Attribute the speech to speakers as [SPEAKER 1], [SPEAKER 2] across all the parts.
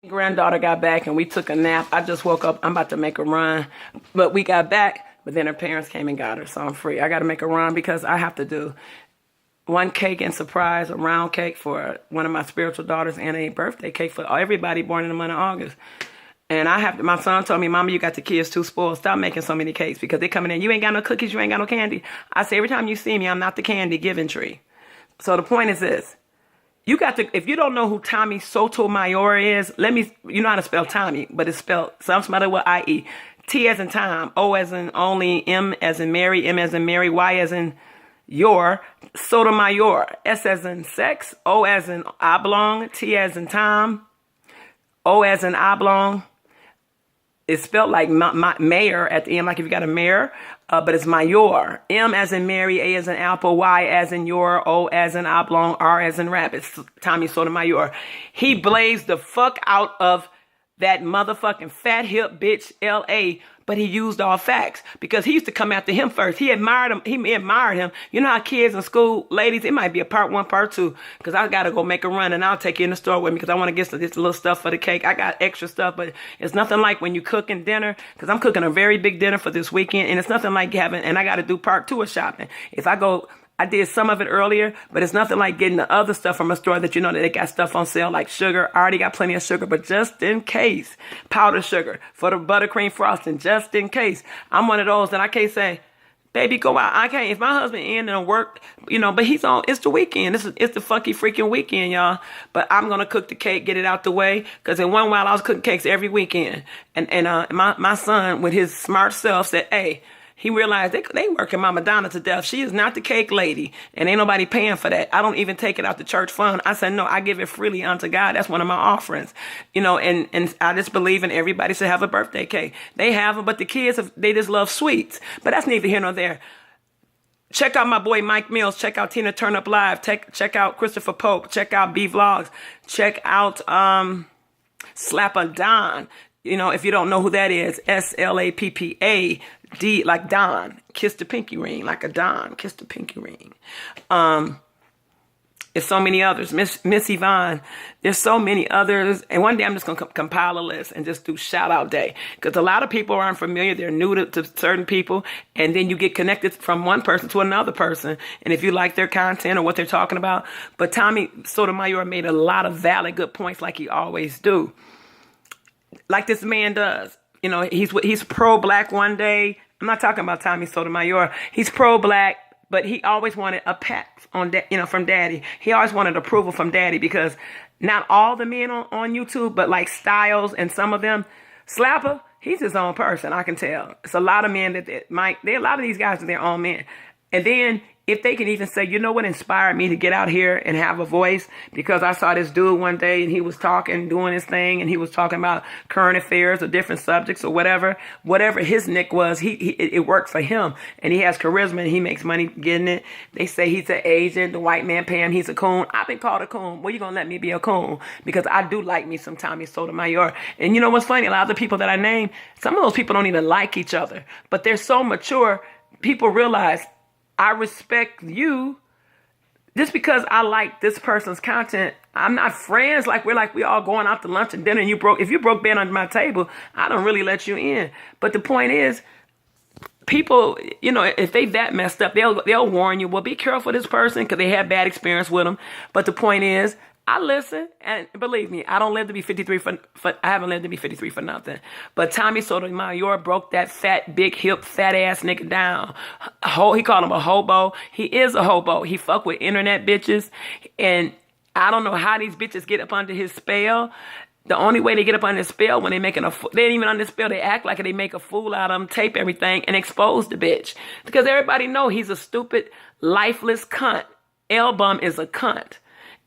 [SPEAKER 1] Granddaughter got back and we took a nap. I just woke up. I'm about to make a run. But we got back, but then her parents came and got her, so I'm free. I got to make a run because I have to do one cake and surprise, a round cake for one of my spiritual daughters and a birthday cake for everybody born in the month of August. And my son told me, Mama, you got the kids too spoiled. Stop making so many cakes because they coming in. You ain't got no cookies. You ain't got no candy. I say, every time you see me, I'm not the candy giving tree. So the point is this. You got to, if you don't know who Tommy Sotomayor is, you know how to spell Tommy, but it's spelled some smell with I-E. T as in Tom, O as in only, M as in Mary, M as in Mary, Y as in your, Sotomayor. S as in sex, O as in oblong, T as in Tom, O as in oblong. It's spelled like mayor at the end, like if you got a mayor, but it's mayor. M as in Mary, A as in apple, Y as in your, O as in oblong, R as in rabbit. It's Tommy Sotomayor. He blazed the fuck out of that motherfucking fat hip bitch L.A., but he used all facts because he used to come after him first. He admired him. He admired him. You know how kids in school, ladies, it might be a part 1, part 2, because I got to go make a run and I'll take you in the store with me because I want to get this little stuff for the cake. I got extra stuff, but it's nothing like when you cooking dinner, because I'm cooking a very big dinner for this weekend, and it's nothing like having, and I got to do part 2 of shopping. If I go, I did some of it earlier, but it's nothing like getting the other stuff from a store that you know that they got stuff on sale like sugar. I already got plenty of sugar, but just in case, powdered sugar for the buttercream frosting, just in case. I'm one of those that I can't say, baby, go out. I can't. If my husband in and work, but he's on, it's the weekend. It's the funky freaking weekend, y'all. But I'm going to cook the cake, get it out the way. Because in one while I was cooking cakes every weekend. And my son with his smart self said, hey, he realized they working Mama Donna to death. She is not the cake lady, and ain't nobody paying for that. I don't even take it out the church fund. I said, no, I give it freely unto God. That's one of my offerings, and I just believe in everybody should have a birthday cake. They have them, but the kids, they just love sweets. But that's neither here nor there. Check out my boy Mike Mills. Check out Tina Turn Up Live. Check out Christopher Pope. Check out B Vlogs. Check out Slap a Don. If you don't know who that is, SLAPPA. D like Don, kiss the pinky ring, like a Don, kiss the pinky ring. There's so many others. Miss Yvonne, there's so many others. And one day I'm just going to compile a list and just do shout out day. Because a lot of people aren't familiar. They're new to certain people. And then you get connected from one person to another person. And if you like their content or what they're talking about. But Tommy Sotomayor made a lot of valid, good points like he always do. Like this man does. He's pro-black one day. I'm not talking about Tommy Sotomayor. He's pro-black, but he always wanted a pat on from daddy. He always wanted approval from daddy because not all the men on YouTube, but like Styles and some of them, Slapper, he's his own person. I can tell. It's a lot of men a lot of these guys are their own men. And then if they can even say, you know what inspired me to get out here and have a voice? Because I saw this dude one day and he was doing his thing, and he was talking about current affairs or different subjects or whatever his nick was, it worked for him. And he has charisma and he makes money getting it. They say he's an agent, the white man pay him, he's a coon. I've been called a coon. Well, you going to let me be a coon? Because I do like me some Tommy Sotomayor. And you know what's funny? A lot of the people that I name, some of those people don't even like each other. But they're so mature, people realize I respect you just because I like this person's content. I'm not friends like we all going out to lunch and dinner and if you broke bed under my table, I don't really let you in. But the point is, people, if they that messed up, they'll warn you, well, be careful of this person because they had bad experience with them. But the point is, I listen, and believe me, I don't live to be 53 I haven't lived to be 53 for nothing. But Tommy Sotomayor broke that fat, big hip, fat ass nigga down. He called him a hobo. He is a hobo. He fuck with internet bitches, and I don't know how these bitches get up under his spell. The only way they get up under his spell when they ain't even under his spell. They act like they make a fool out of him, tape everything, and expose the bitch. Because everybody know he's a stupid, lifeless cunt. L.Bum is a cunt.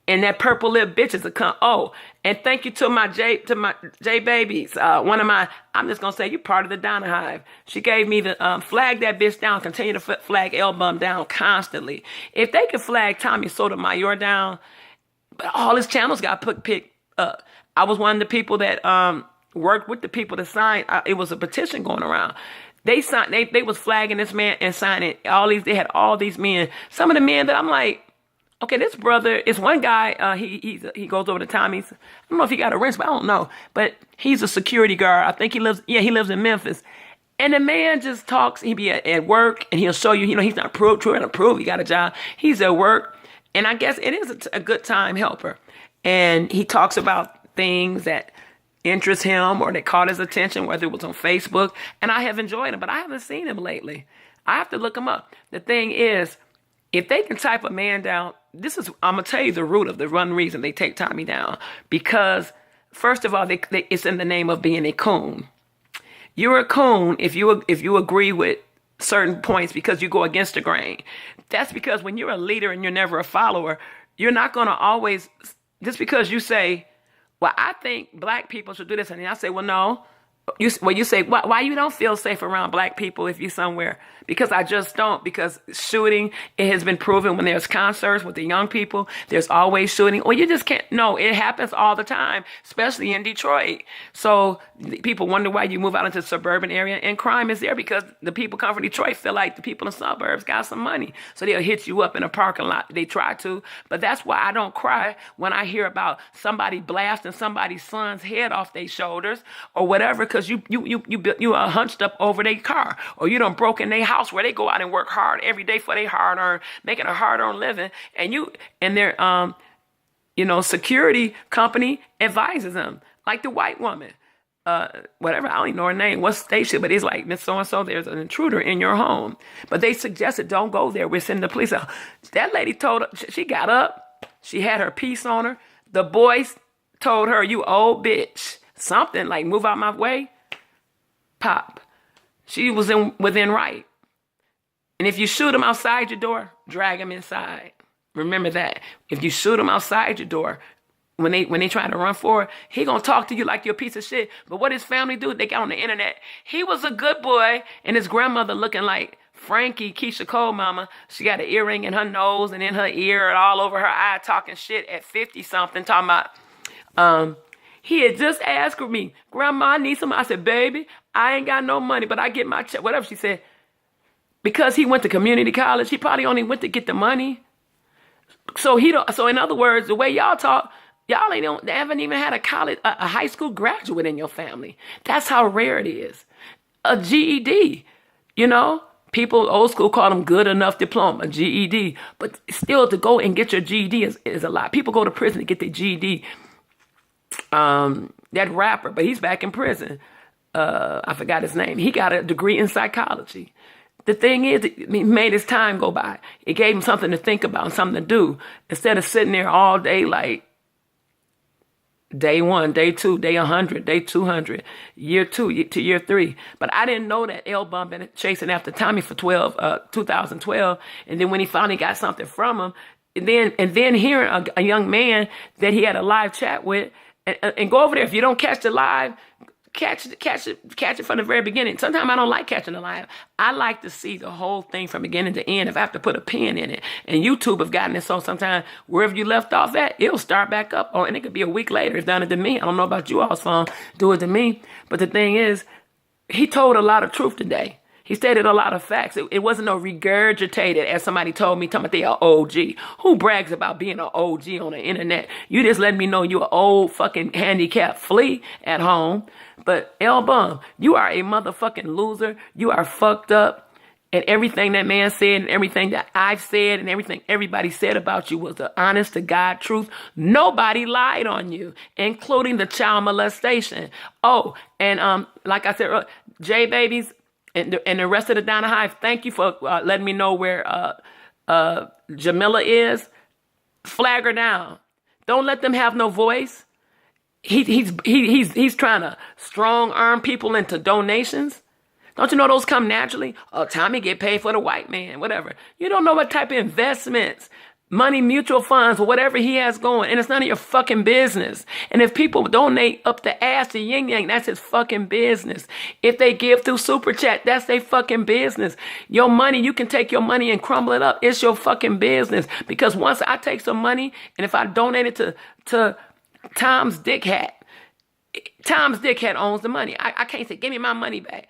[SPEAKER 1] And that purple lip bitch is a cunt. Oh, and thank you to my J babies. I'm just going to say, you're part of the Donna Hive. She gave me the flag that bitch down, continue to flag L.Bum down constantly. If they could flag Tommy Sotomayor down, but all his channels got picked up. I was one of the people that worked with the people that signed. It was a petition going around. They signed. They was flagging this man and signing all these. They had all these men. Some of the men that I'm like, Okay, this brother is one guy. He goes over to Tommy's. I don't know if he got a wrench, but I don't know. But he's a security guard. I think he lives. Yeah, he lives in Memphis. And the man just talks. He be at work, and he'll show you. You know, he's not true and approved. He got a job. He's at work, and I guess it is a good time helper. And he talks about things that interest him or that caught his attention, whether it was on Facebook. And I have enjoyed him, but I haven't seen him lately. I have to look him up. The thing is, if they can type a man down, I'm going to tell you the root of the one reason they take Tommy down. Because, first of all, it's in the name of being a coon. You're a coon if you agree with certain points because you go against the grain. That's because when you're a leader and you're never a follower, you're not going to always, just because you say, well, I think black people should do this. And I say, well, no. You say, why you don't feel safe around black people if you're somewhere? Because I just don't. Because shooting, it has been proven when there's concerts with the young people, there's always shooting. Well, you just can't. No, it happens all the time, especially in Detroit. So people wonder why you move out into the suburban area, and crime is there because the people come from Detroit feel like the people in the suburbs got some money. So they'll hit you up in a parking lot. They try to. But that's why I don't cry when I hear about somebody blasting somebody's son's head off their shoulders or whatever, because you are hunched up over their car, or you done broken their house where they go out and work hard every day for their hard-earned, making a hard-earned living, and their security company advises them, like the white woman, whatever, I don't even know her name, what station, but it's like, Miss So-and-so, there's an intruder in your home. But they suggested, don't go there, we're sending the police out. That lady told her, she got up, she had her piece on her. The boys told her, you old bitch, something like, move out my way. Pop. She was within right. And if you shoot him outside your door, drag him inside. Remember that. If you shoot him outside your door, when they try to run for it, he gonna talk to you like you're a piece of shit. But what his family do, they got on the internet. He was a good boy, and his grandmother looking like Frankie, Keisha Cole mama. She got an earring in her nose and in her ear and all over her eye, talking shit at 50-something, talking about, he had just asked me, Grandma, I need some. I said, baby, I ain't got no money, but I get my check. Whatever she said. Because he went to community college, he probably only went to get the money. So in other words, the way y'all talk, y'all they haven't even had a high school graduate in your family. That's how rare it is. A GED, people old school call them good enough diploma, GED. But still, to go and get your GED is a lot. People go to prison to get their GED. That rapper, but he's back in prison. I forgot his name. He got a degree in psychology. The thing is, it made his time go by. It gave him something to think about and something to do instead of sitting there all day like day 1, day 2, day 100, day 200, year 2 to year 3. But I didn't know that L.Bum been chasing after Tommy for 2012. And then when he finally got something from him, and then hearing a young man that he had a live chat with, and go over there. If you don't catch the live, catch it from the very beginning. Sometimes I don't like catching the live. I like to see the whole thing from beginning to end if I have to put a pin in it. And YouTube have gotten it so sometimes wherever you left off at, it'll start back up. And it could be a week later. It's done it to me. I don't know about you all's phone. Do it to me. But the thing is, he told a lot of truth today. He stated a lot of facts. It wasn't no regurgitated, as somebody told me, talking about they are OG. Who brags about being an OG on the internet? You just let me know you're an old fucking handicapped flea at home. But L.Bum, you are a motherfucking loser. You are fucked up. And everything that man said and everything that I've said and everything everybody said about you was the honest to God truth. Nobody lied on you, including the child molestation. Oh, and like I said, J Babies, and the rest of the Donna Hive, thank you for letting me know where Jamila is. Flag her down. Don't let them have no voice. He's trying to strong arm people into donations. Don't you know those come naturally? Oh, Tommy get paid for the white man, whatever. You don't know what type of investments, money, mutual funds, or whatever he has going. And it's none of your fucking business. And if people donate up the ass to Yin Yang, that's his fucking business. If they give through Super Chat, that's their fucking business. Your money, you can take your money and crumble it up. It's your fucking business. Because once I take some money, and if I donate it to Tom's Dick Hat owns the money. I can't say, give me my money back.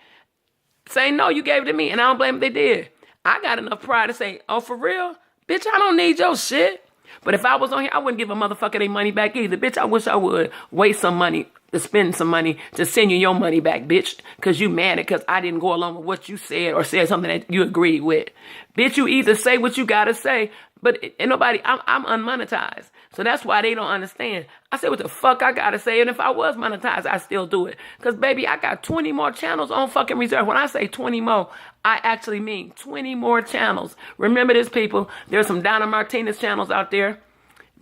[SPEAKER 1] Say, no, you gave it to me. And I don't blame them, they did. I got enough pride to say, oh, for real? Bitch, I don't need your shit. But if I was on here, I wouldn't give a motherfucker their money back either. Bitch, I wish I would waste some money to spend some money to send you your money back, bitch. Because you mad because I didn't go along with what you said or said something that you agreed with. Bitch, you either say what you got to say, but ain't nobody, I'm unmonetized. So that's why they don't understand. I say what the fuck I got to say. And if I was monetized, I still do it. Because, baby, I got 20 more channels on fucking reserve. When I say 20 more, I actually mean 20 more channels. Remember this, people. There's some Donna Martinez channels out there.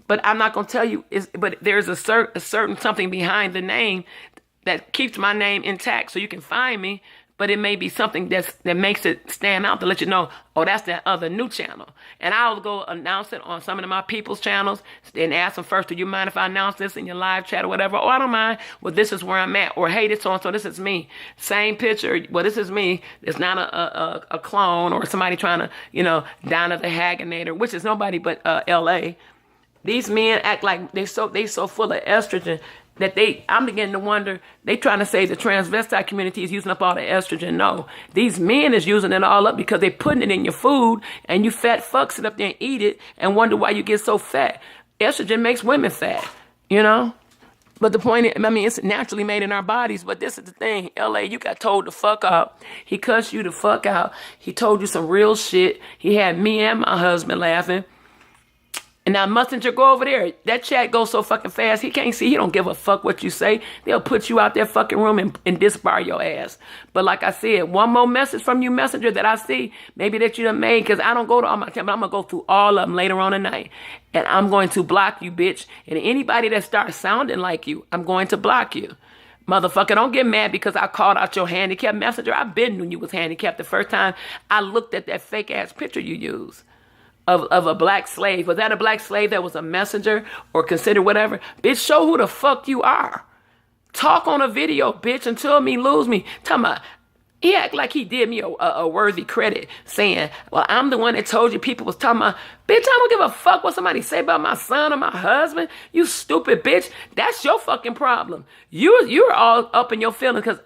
[SPEAKER 1] But I'm not going to tell you, but there's a certain something behind the name that keeps my name intact so you can find me. But it may be something that makes it stand out to let you know, oh, that's that other new channel. And I'll go announce it on some of my people's channels and ask them first, do you mind if I announce this in your live chat or whatever? Oh, I don't mind. Well, this is where I'm at. Or, hey, this so-and-so, this is me. Same picture. Well, this is me. It's not a clone or somebody trying to, Donna the Haganator, which is nobody but L.A. These men act like they so full of estrogen that I'm beginning to wonder, they trying to say the transvestite community is using up all the estrogen. No, these men is using it all up because they're putting it in your food and you fat fucks sit up there and eat it and wonder why you get so fat. Estrogen makes women fat, But the point is, it's naturally made in our bodies, but this is the thing. L.A., you got told the fuck out. He cussed you the fuck out. He told you some real shit. He had me and my husband laughing. And now Messenger, go over there. That chat goes so fucking fast. He can't see. He don't give a fuck what you say. They'll put you out that fucking room and disbar your ass. But like I said, one more message from you, Messenger, that I see, maybe that you done made, because I don't go to all my time, but I'm going to go through all of them later on tonight. And I'm going to block you, bitch. And anybody that starts sounding like you, I'm going to block you. Motherfucker, don't get mad because I called out your handicapped Messenger. I've been when you was handicapped the first time I looked at that fake ass picture you used. Of a black slave. Was that a black slave that was a messenger or considered whatever? Bitch, show who the fuck you are. Talk on a video, bitch, until me lose me. Talking about, he act like he did me a worthy credit, saying, well, I'm the one that told you people was talking about, bitch, I don't give a fuck what somebody say about my son or my husband. You stupid bitch. That's your fucking problem. You're all up in your feelings because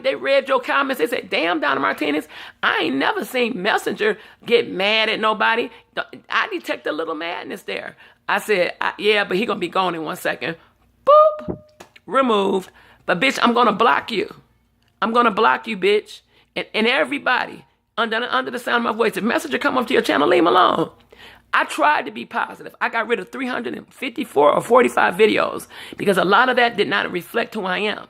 [SPEAKER 1] they read your comments. They said, damn, Donna Martinez, I ain't never seen Messenger get mad at nobody. I detect a little madness there. I said, yeah, but he gonna be gone in 1 second. Boop. Removed. But bitch, I'm gonna block you. I'm going to block you, bitch. And everybody, under the sound of my voice, if Messenger come up to your channel, leave him alone. I tried to be positive. I got rid of 354 or 45 videos because a lot of that did not reflect who I am.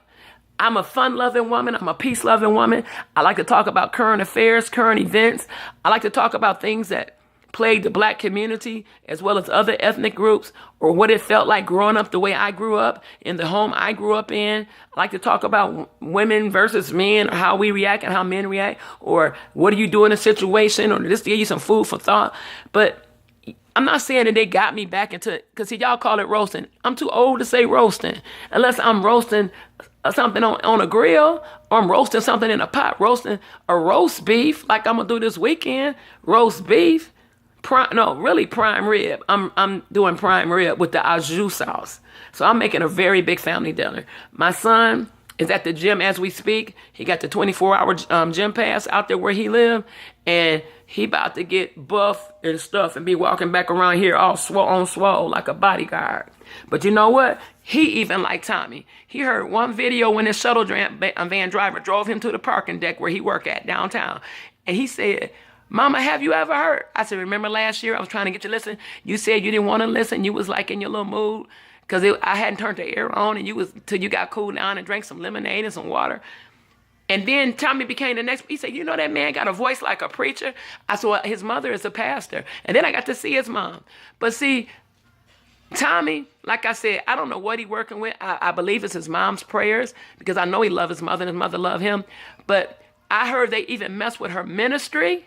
[SPEAKER 1] I'm a fun-loving woman. I'm a peace-loving woman. I like to talk about current affairs, current events. I like to talk about things that plagued the black community as well as other ethnic groups, or what it felt like growing up the way I grew up in the home I grew up in. I like to talk about women versus men, or how we react and how men react, or what do you do in a situation, or just to give you some food for thought. But I'm not saying that they got me back into it, because see, y'all call it roasting. I'm too old to say roasting, unless I'm roasting something on a grill, or I'm roasting something in a pot, roasting a roast beef, like I'm going to do this weekend, roast beef. Prime rib. I'm doing prime rib with the au jus sauce. So I'm making a very big family dinner. My son is at the gym as we speak. He got the 24-hour gym pass out there where he live, and he about to get buff and stuff and be walking back around here all swole like a bodyguard. But you know what? He even like Tommy. He heard one video when his shuttle van driver drove him to the parking deck where he work at downtown, and he said, Mama, have you ever heard? I said, remember last year I was trying to get you to listen? You said you didn't want to listen. You was like in your little mood because I hadn't turned the air on, and till you got cooled down and drank some lemonade and some water. And then Tommy became the next. He said, you know that man got a voice like a preacher? I said, well, his mother is a pastor. And then I got to see his mom. But see, Tommy, like I said, I don't know what he working with. I believe it's his mom's prayers because I know he loved his mother and his mother loved him. But I heard they even mess with her ministry.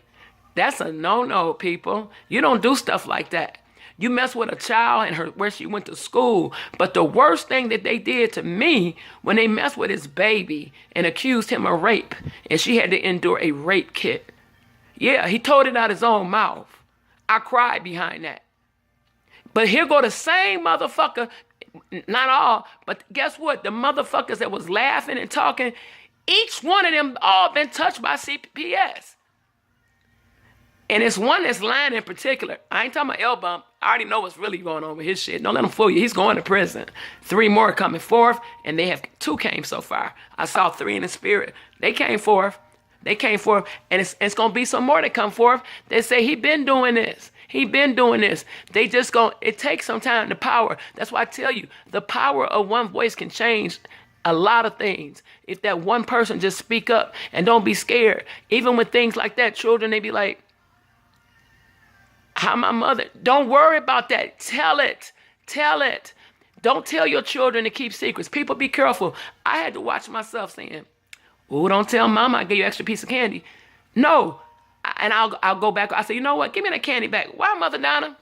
[SPEAKER 1] That's a no-no, people. You don't do stuff like that. You mess with a child and where she went to school. But the worst thing that they did to me when they messed with his baby and accused him of rape, and she had to endure a rape kit. Yeah, he told it out his own mouth. I cried behind that. But here go the same motherfucker, not all, but guess what? The motherfuckers that was laughing and talking, each one of them all been touched by CPS. And it's one that's lying in particular. I ain't talking about L.Bum. I I already know what's really going on with his shit. Don't let him fool you. He's going to prison. 3 more coming forth, and they have 2 came so far. I saw 3 in the spirit. They came forth. They came forth, and it's going to be some more that come forth. They say, he been doing this. He been doing this. They just it takes some time, the power. That's why I tell you, the power of one voice can change a lot of things. If that one person just speak up and don't be scared. Even with things like that, children, they be like, how my mother, don't worry about that. Tell it. Tell it. Don't tell your children to keep secrets. People, be careful. I had to watch myself saying, oh, don't tell mama I gave you an extra piece of candy. No. And I'll go back. I say, you know what? Give me that candy back. Why, Mother Donna?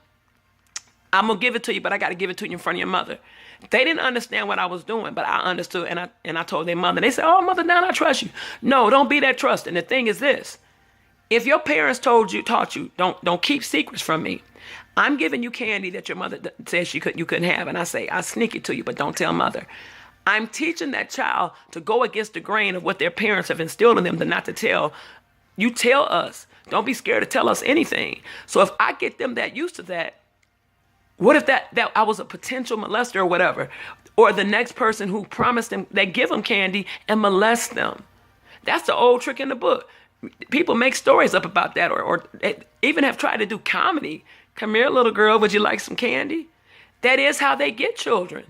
[SPEAKER 1] I'm going to give it to you, but I got to give it to you in front of your mother. They didn't understand what I was doing, but I understood, and I told their mother. They said, oh, Mother Donna, I trust you. No, don't be that trust. And the thing is this. If your parents taught you, don't keep secrets from me. I'm giving you candy that your mother says you couldn't have, and I say, I'll sneak it to you, but don't tell mother. I'm teaching that child to go against the grain of what their parents have instilled in them, not to tell. You tell us. Don't be scared to tell us anything. So if I get them that used to that, what if that I was a potential molester or whatever, or the next person who promised them, they give them candy and molest them? That's the old trick in the book. People make stories up about that, or even have tried to do comedy. Come here, little girl, would you like some candy? That is how they get children.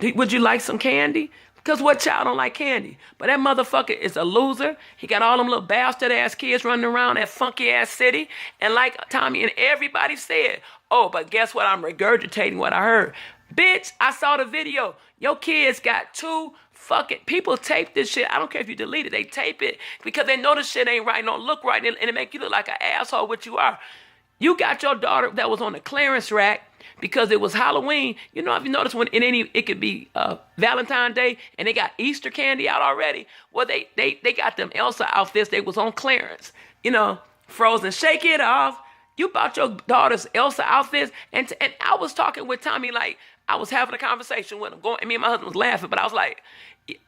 [SPEAKER 1] Would you like some candy? Because what child don't like candy? But that motherfucker is a loser. He got all them little bastard ass kids running around that funky ass city. And like Tommy and everybody said, oh, but guess what? I'm regurgitating what I heard. Bitch, I saw the video. Your kids got 2 fucking people tape this shit. I don't care if you delete it. They tape it because they know the shit ain't right, don't look right, and it make you look like an asshole, which you are. You got your daughter that was on the clearance rack because it was Halloween. You know, if you notice when it could be Valentine's Day and they got Easter candy out already. Well, they got them Elsa outfits. They was on clearance. You know, Frozen, shake it off. You bought your daughter's Elsa outfits, and I was talking with Tommy like I was having a conversation with him. And me and my husband was laughing, but I was like,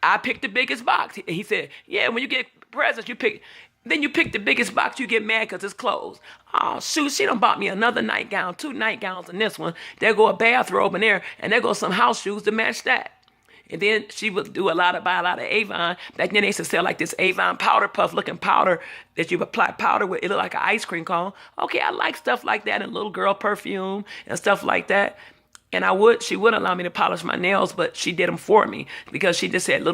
[SPEAKER 1] I picked the biggest box. He said, yeah, when you get presents, you pick the biggest box, you get mad because it's closed. Oh, shoot, she done bought me another nightgown, 2 nightgowns in this one. There go a bathrobe in there, and there go some house shoes to match that. And then she would buy a lot of Avon. Back then they used to sell like this Avon powder puff looking powder that you apply powder with. It looked like an ice cream cone. Okay, I like stuff like that and little girl perfume and stuff like that. And she would allow me to polish my nails, but she did them for me because she just said,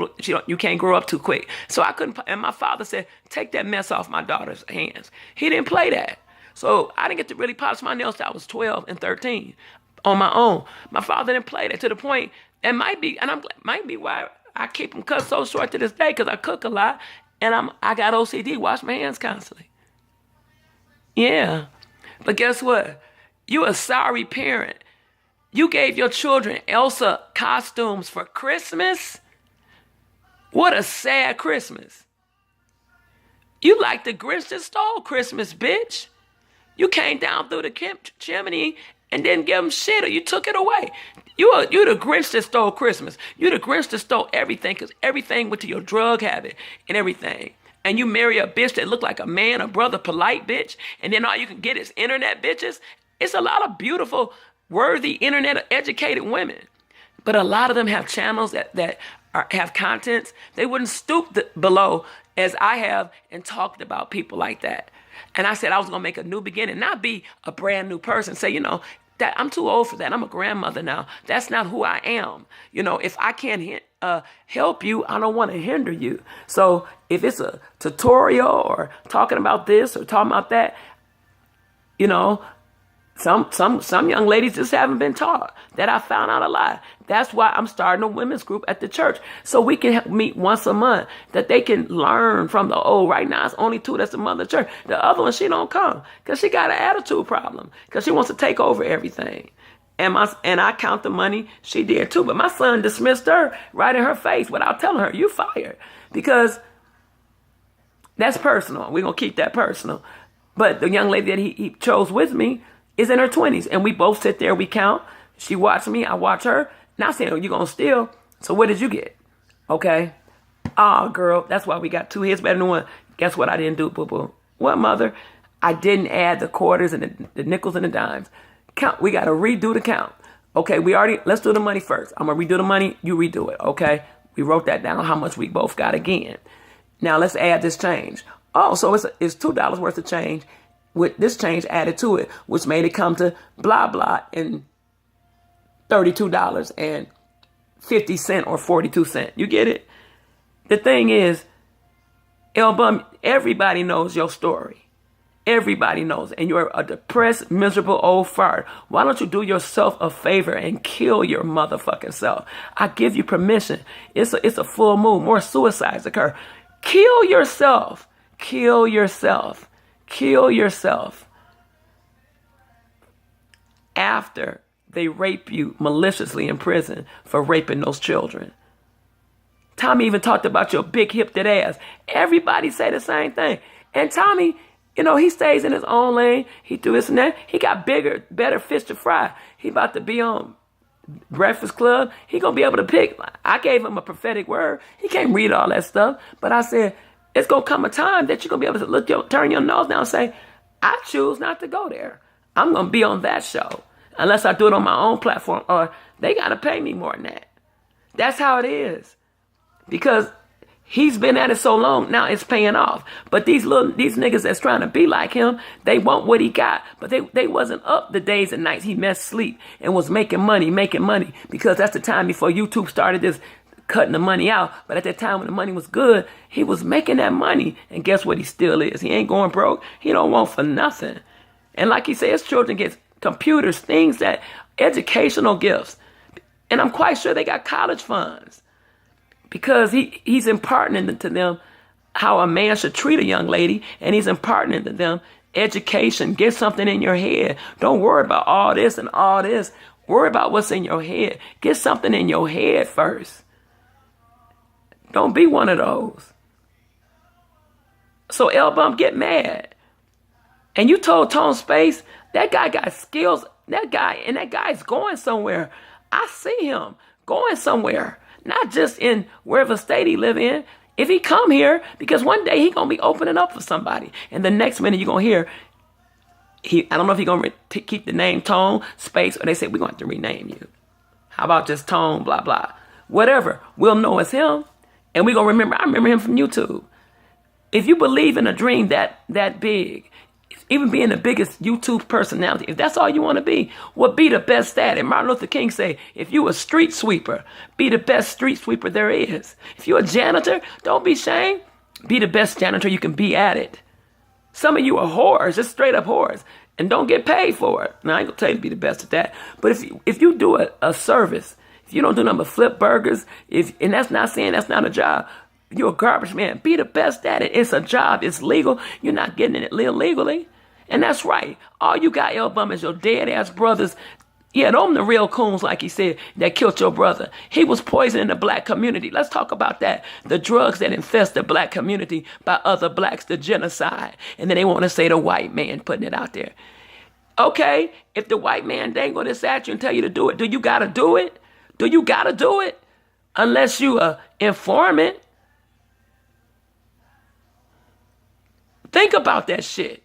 [SPEAKER 1] you can't grow up too quick. So I couldn't, and my father said, take that mess off my daughter's hands. He didn't play that. So I didn't get to really polish my nails till I was 12 and 13 on my own. My father didn't play that to the point, and might be why I keep them cut so short to this day because I cook a lot and I got OCD, wash my hands constantly. Yeah. But guess what? You a sorry parent. You gave your children Elsa costumes for Christmas? What a sad Christmas. You like the Grinch that stole Christmas, bitch. You came down through the chimney and didn't give them shit, or you took it away. You the Grinch that stole Christmas. You the Grinch that stole everything because everything went to your drug habit and everything. And you marry a bitch that look like a man, a brother, polite bitch, and then all you can get is internet bitches. It's a lot of beautiful, worthy, internet-educated women. But a lot of them have channels that have contents. They wouldn't stoop below as I have and talked about people like that. And I said I was going to make a new beginning, not be a brand new person. Say, that I'm too old for that. I'm a grandmother now. That's not who I am. If I can't help you, I don't want to hinder you. So if it's a tutorial or talking about this or talking about that, some young ladies just haven't been taught. That I found out a lot. That's why I'm starting a women's group at the church. So we can meet once a month, that they can learn from the old. Right now, it's only 2 that's the mother church. The other one, she don't come because she got an attitude problem because she wants to take over everything. And I count the money. She did too. But my son dismissed her right in her face without telling her, you fired. Because that's personal. We're going to keep that personal. But the young lady that he chose with me is in her 20s. And we both sit there, we count. She watched me, I watch her. Now saying, you going to steal? So what did you get? Okay. Oh, girl, that's why we got 2 hits better than 1. Guess what I didn't do, boo-boo? What, mother? I didn't add the quarters and the nickels and the dimes. count. We got to redo the count. Okay, let's do the money first. I'm going to redo the money. You redo it. Okay. We wrote that down, how much we both got again. Now let's add this change. Oh, so it's $2 worth of change with this change added to it, which made it come to blah, blah, and $32.50 or 42 cents. You get it? The thing is, L.Bum, everybody knows your story. Everybody knows. And you're a depressed, miserable old fart. Why don't you do yourself a favor and kill your motherfucking self? I give you permission. It's a full moon. More suicides occur. Kill yourself. Kill yourself. Kill yourself. After they rape you maliciously in prison for raping those children. Tommy even talked about your big hipped ass. Everybody say the same thing. And Tommy, he stays in his own lane. He do this and that. He got bigger, better fish to fry. He about to be on Breakfast Club. He gonna be able to pick. I gave him a prophetic word. He can't read all that stuff. But I said, it's gonna come a time that you're gonna be able to turn your nose down and say, I choose not to go there. I'm gonna be on that show. Unless I do it on my own platform, or they gotta pay me more than that. That's how it is. Because he's been at it so long, now it's paying off. But these niggas that's trying to be like him, they want what he got. But they wasn't up the days and nights he missed sleep and was making money. Because that's the time before YouTube started this cutting the money out. But at that time when the money was good, he was making that money. And guess what? He still is. He ain't going broke. He don't want for nothing. And like he said, his children get computers, things that, educational gifts. And I'm quite sure they got college funds. Because he's imparting to them how a man should treat a young lady. And he's imparting to them education. Get something in your head. Don't worry about all this and all this. Worry about what's in your head. Get something in your head first. Don't be one of those. So L.Bum, get mad. And you told Tone Space, that guy got skills. That guy's going somewhere. I see him going somewhere. Not just in wherever state he live in. If he come here, because one day he going to be opening up for somebody. And the next minute you're going to hear, I don't know if he's going to keep the name Tone Space, or they say we're going to have to rename you. How about just Tone, blah, blah. Whatever. We'll know it's him. And we're going to remember, I remember him from YouTube. If you believe in a dream that big, even being the biggest YouTube personality, if that's all you want to be, well, be the best at it. Martin Luther King say, if you a street sweeper, be the best street sweeper there is. If you're a janitor, don't be ashamed. Be the best janitor you can be at it. Some of you are whores, just straight up whores, and don't get paid for it. Now, I ain't going to tell you to be the best at that. But if you do a service, if you don't do nothing but flip burgers, and that's not saying that's not a job, you're a garbage man. Be the best at it. It's a job. It's legal. You're not getting it illegally. And that's right. All you got, L.Bum, is your dead-ass brothers. Yeah, them the real coons, like he said, that killed your brother. He was poisoning the black community. Let's talk about that. The drugs that infest the black community by other blacks, the genocide. And then they want to say the white man putting it out there. Okay, if the white man dangle this at you and tell you to do it, do you got to do it? Do you got to do it? Unless you are informant. Think about that shit.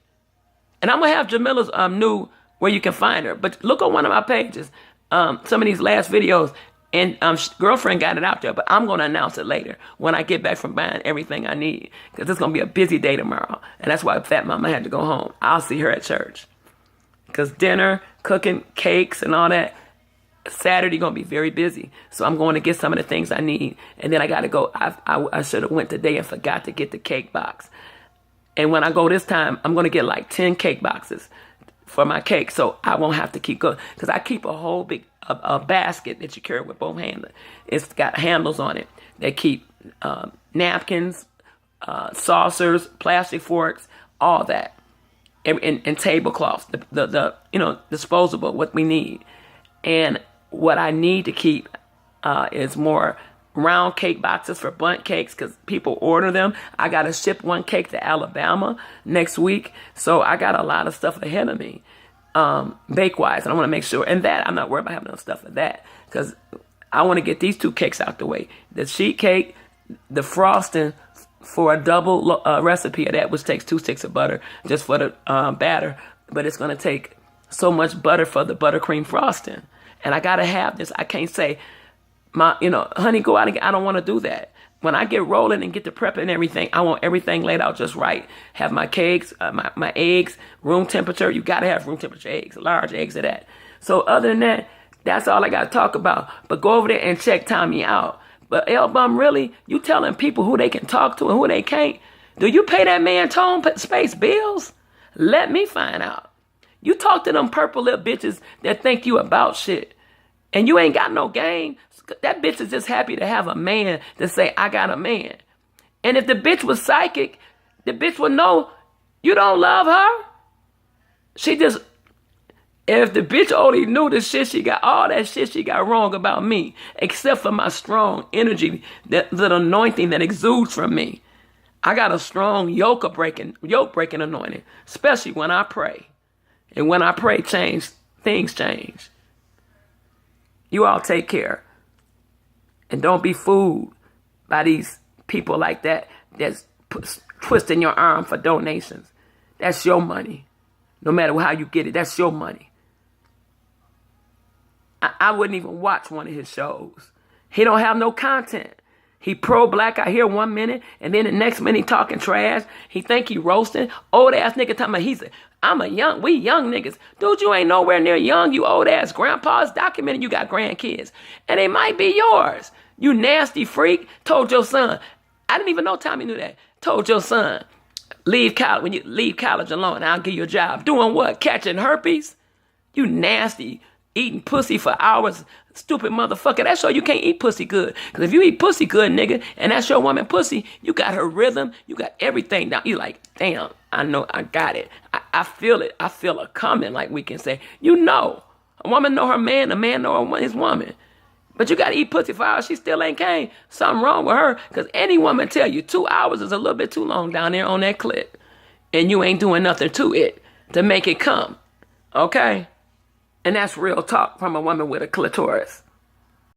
[SPEAKER 1] And I'm going to have Jamila's new where you can find her. But look on one of my pages, some of these last videos, and girlfriend got it out there. But I'm going to announce it later when I get back from buying everything I need. Because it's going to be a busy day tomorrow. And that's why Fat Mama had to go home. I'll see her at church. Because dinner, cooking, cakes, and all that, Saturday going to be very busy. So I'm going to get some of the things I need. And then I got to go. I should have went today and forgot to get the cake box. And when I go this time, I'm going to get like 10 cake boxes for my cake. So I won't have to keep going. Because I keep a whole big a basket that you carry with both hands. It's got handles on it that keep napkins, saucers, plastic forks, all that. And tablecloths, the disposable, what we need. And what I need to keep is more round cake boxes for bundt cakes because people order them. I got to ship one cake to Alabama next week. So I got a lot of stuff ahead of me, bake-wise. And I want to make sure. And that, I'm not worried about having enough stuff for that because I want to get these 2 cakes out the way. The sheet cake, the frosting for a double recipe of that, which takes 2 sticks of butter just for the batter. But it's going to take so much butter for the buttercream frosting. And I got to have this. I can't say, honey, go out and I don't want to do that. When I get rolling and get to prep and everything, I want everything laid out just right. Have my cakes, my eggs, room temperature. You got to have room temperature eggs, large eggs of that. So other than that, that's all I got to talk about. But go over there and check Tommy out. But L.Bum, really, you telling people who they can talk to and who they can't? Do you pay that man tone space bills? Let me find out. You talk to them purple lip bitches that think you about shit. And you ain't got no game. That bitch is just happy to have a man to say, I got a man. And if the bitch was psychic, the bitch would know you don't love her. If the bitch only knew the shit she got, all that shit she got wrong about me, except for my strong energy, that anointing that exudes from me. I got a strong yoke breaking anointing, especially when I pray. And when I pray, things change. You all take care. And don't be fooled by these people like that that's twisting your arm for donations. That's your money. No matter how you get it, that's your money. I wouldn't even watch one of his shows. He don't have no content. He pro-black out here 1 minute, and then the next minute he talking trash. He think he roasting. Old ass nigga talking about we young niggas. Dude, you ain't nowhere near young, you old ass grandpas. Documented you got grandkids. And they might be yours. You nasty freak. Told your son. I didn't even know Tommy knew that. Told your son, leave college. When you leave college alone, I'll give you a job. Doing what? Catching herpes? You nasty. Eating pussy for hours. Stupid motherfucker. That's why you can't eat pussy good. Because if you eat pussy good, nigga, and that's your woman pussy, you got her rhythm. You got everything down. You like, damn, I know I got it. I feel it. I feel a coming, like we can say. You know. A woman know her man. A man know his woman. But you got to eat pussy for hours. She still ain't came. Something wrong with her. Because any woman tell you 2 hours is a little bit too long down there on that clip. And you ain't doing nothing to it to make it come. Okay? And that's real talk from a woman with a clitoris.